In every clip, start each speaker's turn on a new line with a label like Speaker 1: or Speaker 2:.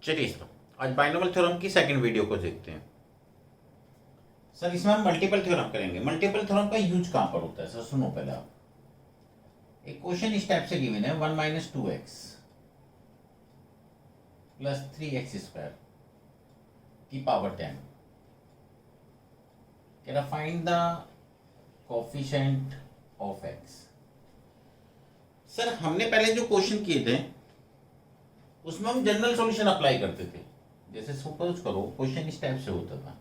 Speaker 1: चलिए सर, आज binomial theorem की सेकंड वीडियो को देखते हैं। सर इसमें हम मल्टीपल थ्योरम करेंगे। मल्टीपल थ्योरम का यूज कहां पर होता है सर? सुनो पहले आप, एक क्वेश्चन इस टाइप से गिवन है 1 minus 2x plus 3x square की पावर 10। कह रहा find the coefficient of x। Sir हमने पहले जो क्वेश्चन किए थे उसमें हम जनरल सॉल्यूशन अप्लाई करते थे। जैसे सपोज करो क्वेश्चन इस टाइप से होता था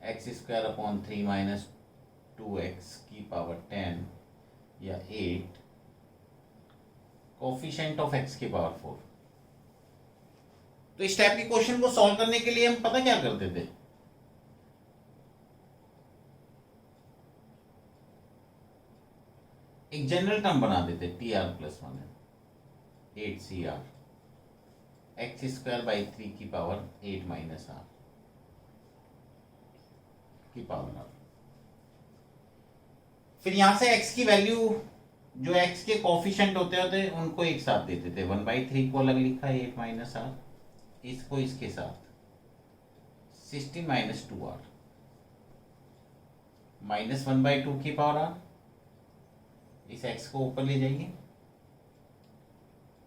Speaker 1: x square upon 3 minus 2x की पावर 10 या 8 कोफिशिएंट ऑफ x की पावर 4। तो इस टाइप के क्वेश्चन को सॉल्व करने के लिए हम पता क्या करते थे, एक जनरल टर्म बना देते T R plus 1 8 CR x square by 3 की पावर 8 माइनस आर की पावर आर। फिर यहां से x की वैल्यू जो x के कोफिशिएंट होते होते उनको एक साथ देते थे। 1/3 को अलग लिखा है 8 माइनस आर, इसको इसके साथ 16 माइनस 2r माइनस 1/2 की पावर आर। इस x को ऊपर ले जाइए,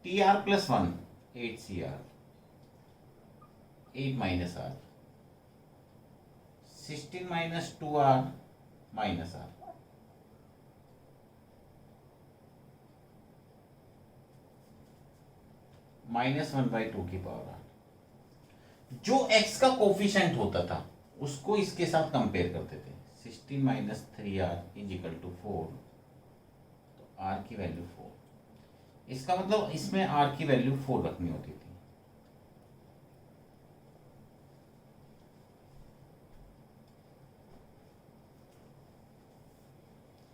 Speaker 1: T R plus 1 8 CR 8 minus R 16 minus 2r minus R. Minus 1/2 की पावर आर। जो x का कोफिशिएंट होता था उसको इसके साथ कंपेयर करते थे। 16 minus 3r is equal to 4, तो r की वैल्यू 4। इसका मतलब इसमें r की वैल्यू 4 रखनी होती थी।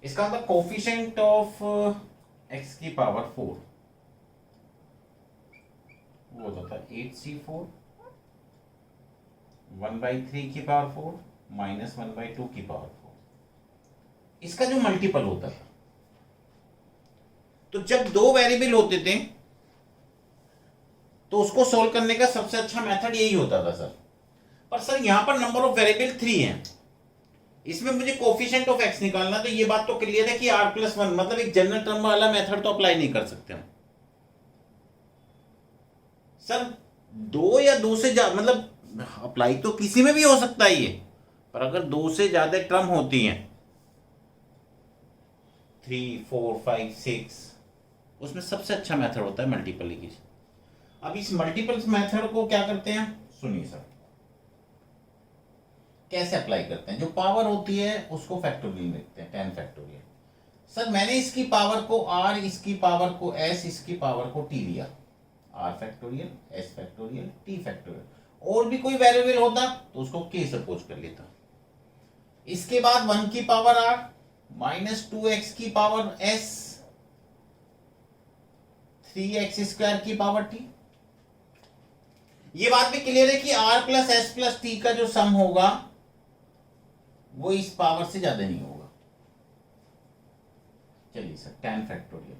Speaker 1: इसका मतलब कोफिशिएंट ऑफ x की पावर 4 वो होता था 8c4 1/3 की पावर 4 माइनस 1/2 की पावर 4। इसका जो मल्टीपल होता था, तो जब दो वेरिएबल होते थे तो उसको सोल्व करने का सबसे अच्छा मेथड यही होता था सर। पर सर यहां पर नंबर ऑफ वेरिएबल 3 है, इसमें मुझे कोफिशिएंट ऑफ x निकालना, तो ये बात तो क्लियर है कि r+1 मतलब एक जनरल टर्म वाला मेथड तो अप्लाई नहीं कर सकते हम सर। दो या दो से ज्यादा मतलब अप्लाई तो किसी में भी हो सकता है ये, पर अगर दो से ज्यादा टर्म होती हैं 3 4 5 6, उसमें सबसे अच्छा मेथड होता है मल्टीप्लिकेशन। अब इस मल्टीपल मेथड को क्या करते हैं सुनिए सर, कैसे अप्लाई करते हैं। जो पावर होती है उसको फैक्टोरियल लिखते हैं 10 फैक्टोरियल। सर मैंने इसकी पावर को r, इसकी पावर को s, इसकी पावर को t लिया। r factorial, s factorial, t factorial. और भी कोई वेरिएबल होता तो उसको k सपोज कर लेता। इसके बाद 1 की पावर r माइनस 2x की पावर s 3x स्क्वायर की पावर t। ये बात भी क्लियर है कि r plus s plus t का जो सम होगा वो इस पावर से ज्यादा नहीं होगा। चलिए sir 10 factorial,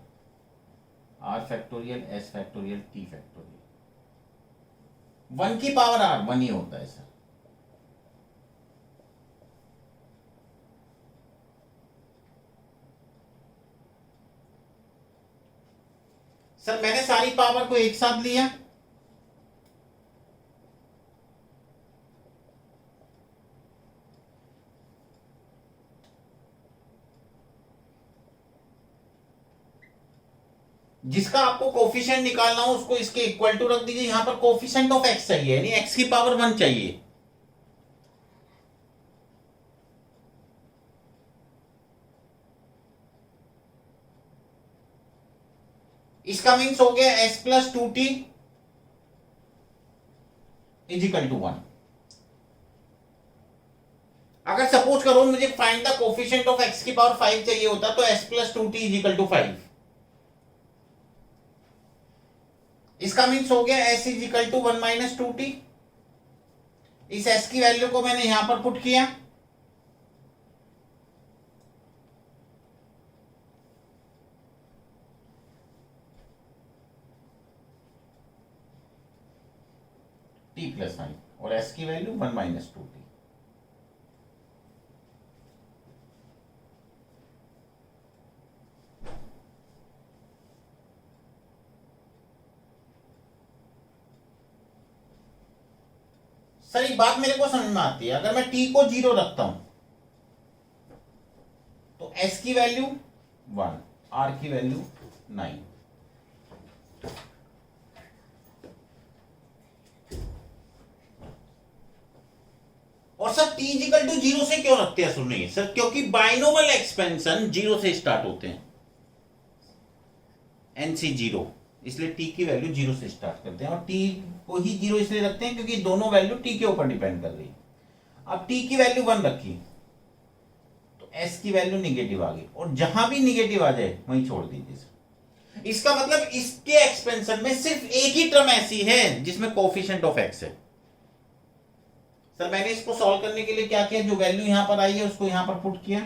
Speaker 1: r factorial, s factorial, t factorial. 1 की पावर r 1 ही होता है सर। सर मैंने सारी पावर को एक साथ लिया, जिसका आपको कोफिशिएंट निकालना हो उसको इसके इक्वल टू रख दीजिए। यहां पर कोफिशिएंट ऑफ x चाहिए, यानी x की पावर 1 चाहिए। इसका मीन्स हो गया s plus 2t is equal to 1। अगर सपोज करो मुझे find the coefficient of x की पावर 5 चाहिए होता तो s plus 2t is equal to 5। इसका मीन्स हो गया s is equal to 1 minus 2t। इस s की वैल्यू को मैंने यहां पर पुट किया, टी प्लस आई और एस की वैल्यू 1 माइनस 2 टी। सर एक बात मेरे को समझ में आती है, अगर मैं टी को 0 रखता हूं तो एस की वैल्यू 1, आर की वैल्यू 9। और सर टी इक्वल टू 0 से क्यों रखते हैं? सुनिए सर, क्योंकि बाइनोमियल एक्सपेंशन 0 से स्टार्ट होते हैं, एनसी 0, इसलिए टी की वैल्यू 0 से स्टार्ट करते हैं। और टी को ही 0 इसलिए रखते हैं क्योंकि दोनों वैल्यू टी के ऊपर डिपेंड कर रही है। अब टी की वैल्यू 1 रखी तो एस की वैल्यू निगेटिव आ गई, और जहां भी निगेटिव आ जाए वहीं छोड़ दीजिए। इसका मतलब इसके एक्सपेंशन में सिर्फ एक ही टर्म ऐसी है जिसमें कोफिशिएंट ऑफ एक्स है। सर मैंने इसको सॉल्व करने के लिए क्या किया, जो वैल्यू यहां पर आई है उसको यहां पर पुट किया,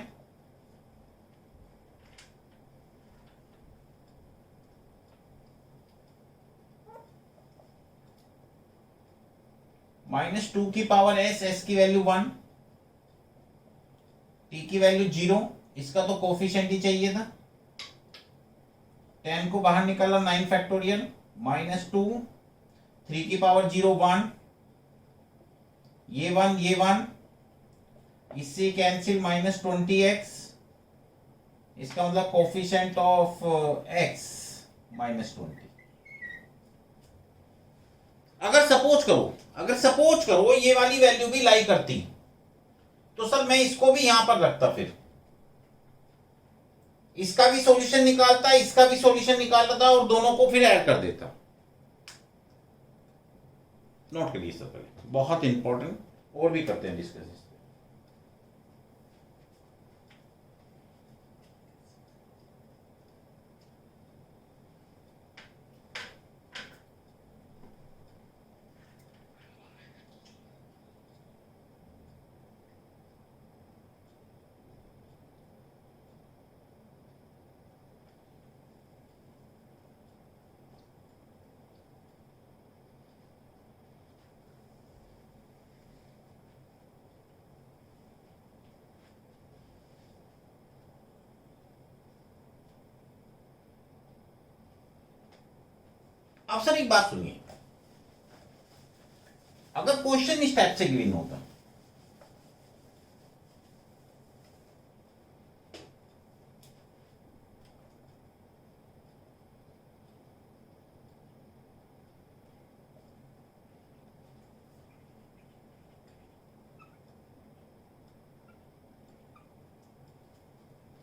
Speaker 1: -2 की पावर एस, एस की वैल्यू 1, टी की वैल्यू 0, इसका तो कोफिशिएंट ही चाहिए था। 10 को बाहर निकाला 9 फैक्टोरियल, -2, 3 की पावर 0 1, ये 1 ये 1, इससे कैंसिल -20x, इसका मतलब कोफिशिएंट ऑफ x -20। अगर सपोज करो ये वाली वैल्यू भी लाई करती तो सर मैं इसको भी यहां पर रखता, फिर इसका भी सॉल्यूशन निकालता, इसका भी सॉल्यूशन निकालता और दोनों को फिर ऐड कर देता। नोट करिए सर पहले, बहुत इंपॉर्टेंट, और भी करते हैं डिस्कस। अब सर एक बात सुनिए, अगर क्वेश्चन इस टाइप से गिवन होता,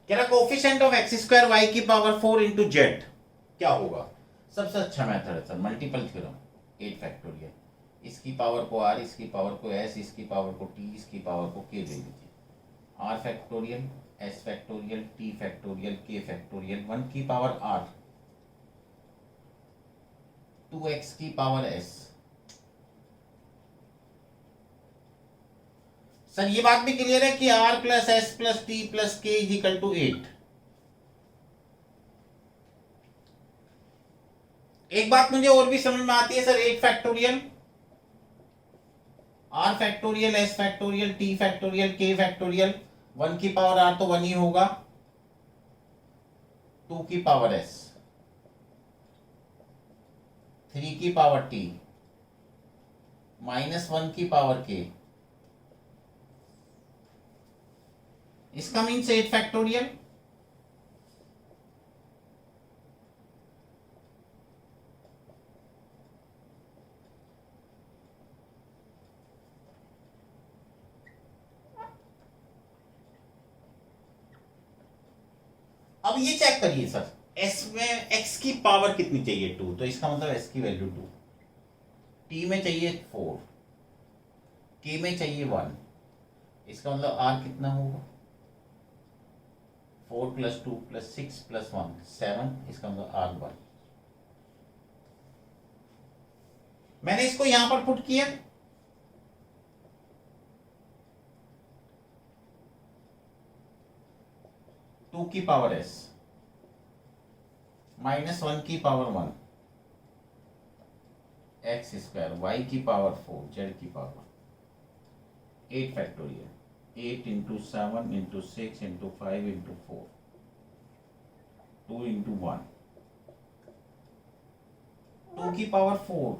Speaker 1: कह रहा coefficient of X square Y की पावर 4 इंटू जेड क्या होगा? सबसे अच्छा मेथड है सर मल्टीपल थ्योरम, 8 फैक्टोरियल, इसकी पावर को आर, इसकी पावर को एस, इसकी पावर को टी, इसकी पावर को के दे दीजिए। R factorial, S factorial, T factorial, K factorial, 1 की पावर आर, 2x की पावर एस। सर ये बात भी क्लियर है कि r plus S plus T plus के इज इक्वल टू 8। एक बात मुझे और भी समझ में आती है sir, 8 factorial, r factorial, s factorial, t factorial, k factorial, 1 की पावर r तो 1 ही होगा, 2 की पावर s, 3 की पावर t, -1 की पावर k, इसका मीन्स 8 फैक्टोरियल। अब ये चेक करिए सर, s में x की पावर कितनी चाहिए? 2, तो इसका मतलब s की वैल्यू 2, t में चाहिए 4, k में चाहिए 1, इसका मतलब r कितना होगा? 4 + 2 + 6 + 1 7, इसका मतलब r1। मैंने इसको यहां पर पुट किया, टू की पावर s, -1 की पावर 1, एक्स स्क्वायर वाई की पावर 4 जेड की power 8 factorial 8 into 7 into 6 into 5 into 4 2 into 1 2 की पावर 4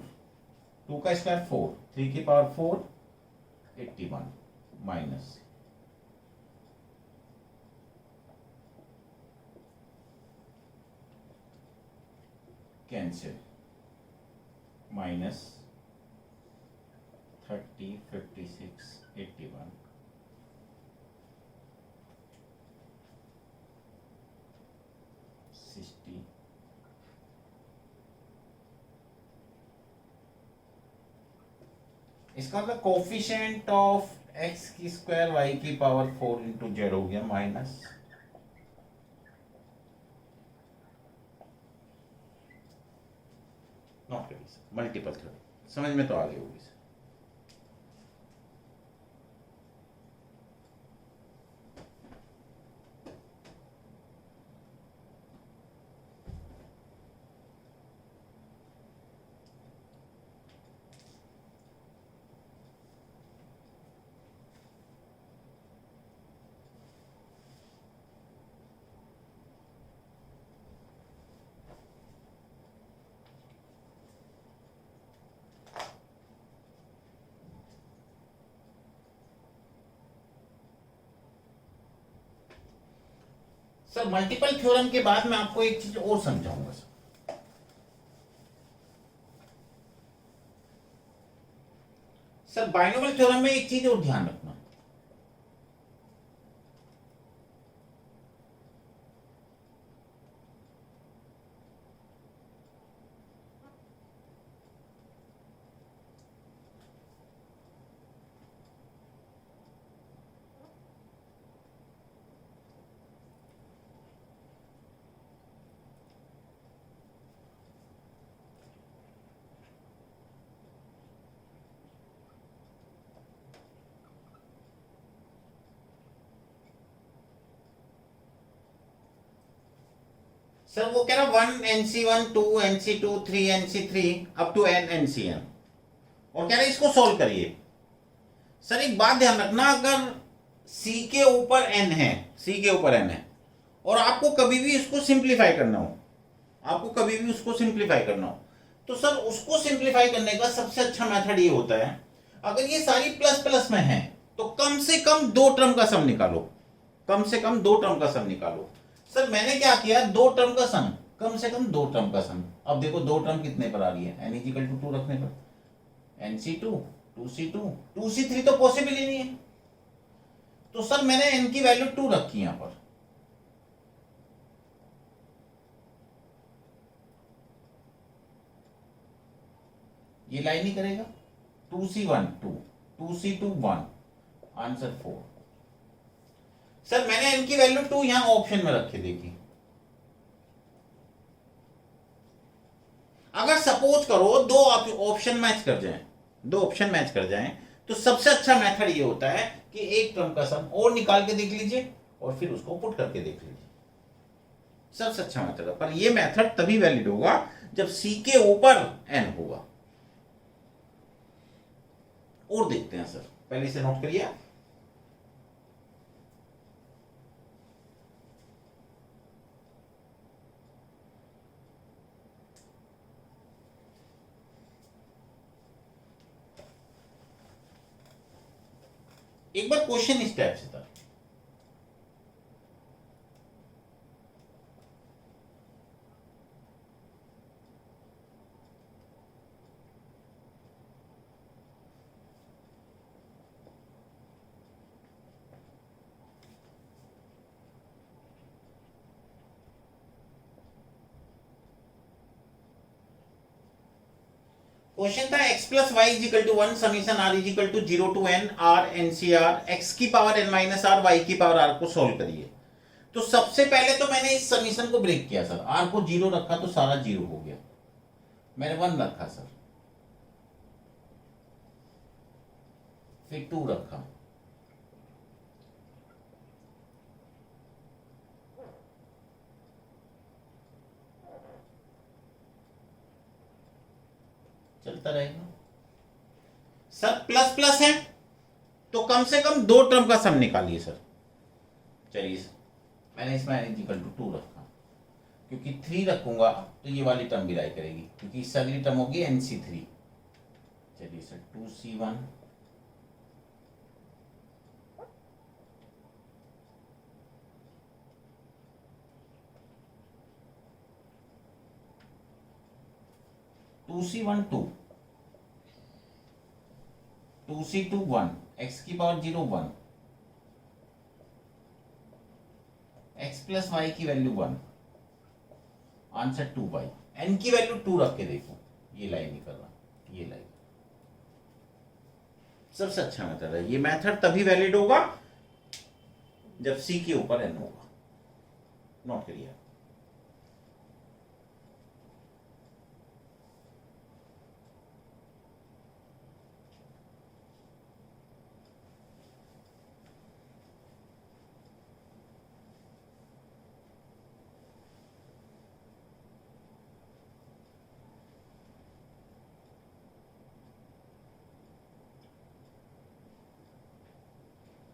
Speaker 1: 2 का स्क्वायर 4 3 की पावर 4 81 माइनस कैंसिल माइनस 30 56 81 60 इसका मतलब कोफिशिएंट ऑफ एक्स की स्क्वायर वाई की पावर 4 इंटू जेड हो गया माइनस नॉट करिए मल्टीपल थ्योरम समझ में तो आ गई होगी। सर मल्टीपल थ्योरम के बाद मैं आपको एक चीज और समझाऊंगा सर बाइनोमियल थ्योरम में एक चीज और ध्यान रखना सर वो कह रहा 1 NC1 2 NC2 3 NC3 up to n NCn और कह रहे इसको सॉल्व करिए। सर एक बात ध्यान रखना अगर C के ऊपर n है C के ऊपर n है और आपको कभी भी इसको सिंप्लीफाई करना हो तो सर उसको सिंप्लीफाई करने का सबसे अच्छा मेथड ये होता है अगर ये सारी प्लस प्लस में है तो कम से कम दो टर्म का सम निकालो। सर मैंने क्या किया दो टर्म का सम कम से कम दो टर्म का सम। अब देखो दो टर्म कितने पर आ रही है n इक्वल टू 2 रखने पर NC2 2C2 2C3 तो पॉसिबल ही नहीं है तो सर मैंने n की वैल्यू 2 रखी यहां पर। ये लाइन ही करेगा 2C1 2 2C2 1 आंसर 4। सर मैंने n की वैल्यू 2 यहां ऑप्शन में रखी देखी। अगर सपोज करो दो ऑप्शन मैच कर जाएं तो सबसे अच्छा मेथड ये होता है कि एक टर्म का सम और निकाल के देख लीजिए और फिर उसको पुट करके देख लीजिए सबसे अच्छा मेथड है। पर ये मेथड तभी वैलिड होगा जब C के ऊपर n होगा। और देखते हैं सर पहले से नोट करिए एक बार क्वेश्चन इस टाइप से था क्वेश्चन था x plus y is equal to 1 summation r is equal to 0 to n r NCR x की power n minus r y की पावर r को सॉल्व करिए। तो सबसे पहले तो मैंने इस समीशन को ब्रेक किया सर r को 0 रखा तो सारा 0 हो गया मैंने 1 रखा सर फिर 2 रखा चलता आता रहेगा। सर प्लस प्लस है तो कम से कम 2 टर्म का सम निकालिए सर। चलिए सर, मैंने इसमें n इक्वल टू 2 रखा, क्योंकि 3 रखूंगा तो ये वाली टर्म भी लाई करेगी, क्योंकि इससे अगली टर्म होगी NC3। चलिए sir 2C1 2C1 2, 2C2 1, x की पावर 0 1, x प्लस वाई की वैल्यू 1, आंसर 2y। n की वैल्यू 2 रख के देखो, ये लाइन निकल रहा, ये लाइन सबसे अच्छा मेथड है। ये मेथड तभी वैलिड होगा जब c के ऊपर n होगा। नोट करिए।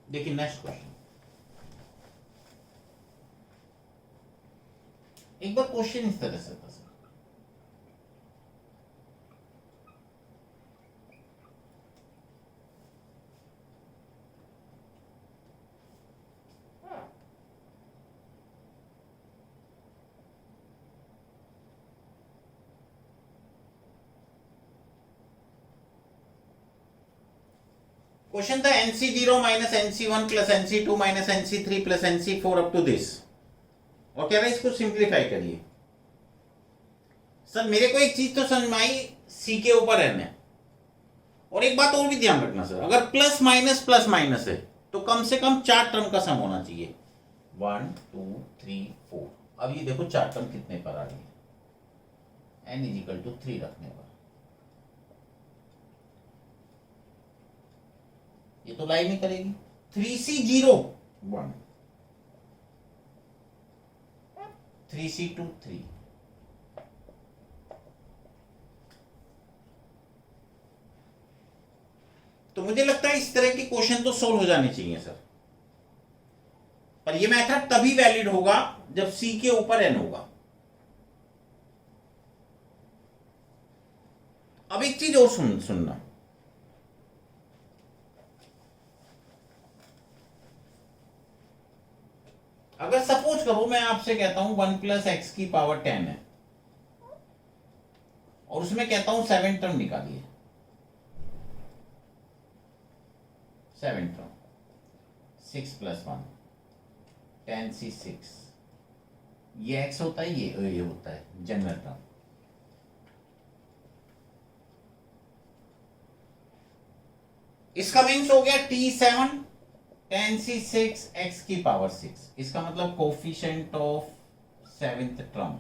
Speaker 1: देखिए नेक्स्ट क्वेश्चन। एक बार क्वेश्चन इस तरह से था सर, क्वेश्चन था NC0 minus NC1 plus NC2 minus NC3 plus NC4 up to this, और कह रहा है इसको सिंप्लीफाई करिए। सर मेरे को एक चीज तो समझ में आई, C के ऊपर n है, और एक बात और भी ध्यान रखना सर, अगर प्लस माइनस है तो कम से कम 4 टर्म का सम होना चाहिए, 1 2 3 4। अब ये देखो 4 टर्म कितने पर आ रही है, n इक्वल टू 3 रखने पर, ये तो लाइन नहीं करेगी। 3C0 1, 3C2 3, तो मुझे लगता है इस तरह के क्वेश्चन तो सोल्व हो जाने चाहिए सर, पर ये मेथड तभी वैलिड होगा जब C के ऊपर n होगा। अब एक चीज और सुनना, अगर सपोज करो मैं आपसे कहता हूं 1 प्लस एक्स की पावर 10 है, और उसमें कहता हूं 7 टर्म निकालिए, 7 टर्म, 6 प्लस 1 10C6, ये एक्स होता है, ये होता है जनरल टर्म। इसका मीन्स हो गया T7 10C6 x की पावर 6, इसका मतलब कोफिशिएंट ऑफ 7th टर्म,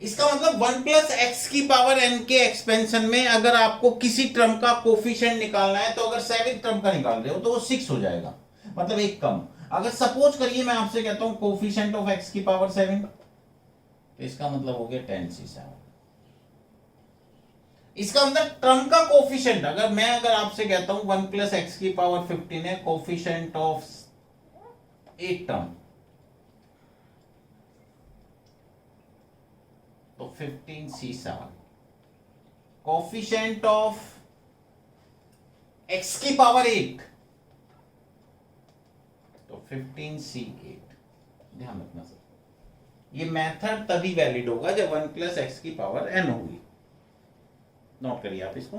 Speaker 1: इसका मतलब 1 प्लस एक्स की पावर n के एक्सपेंशन में अगर आपको किसी टर्म का कोफिशिएंट निकालना है, तो अगर 7th टर्म का निकाल रहे हो तो वो 6 हो जाएगा, मतलब एक कम। अगर सपोज करिए मैं आपसे कहता हूं कोफिशिएंट ऑफ x की पावर 7, तो इसका मतलब हो गया 10C7। इसका मतलब टर्म का कोफिशिएंट, अगर आपसे कहता हूं 1 प्लस एक्स की पावर 15 है, कोफिशिएंट ऑफ 8 टर्म, तो 15C7, कोफिशिएंट ऑफ x की पावर 8, तो 15C8। ध्यान रखना सर, ये मेथड तभी वैलिड होगा जब 1 प्लस एक्स की पावर n होगी। नोट करिए आप इसको।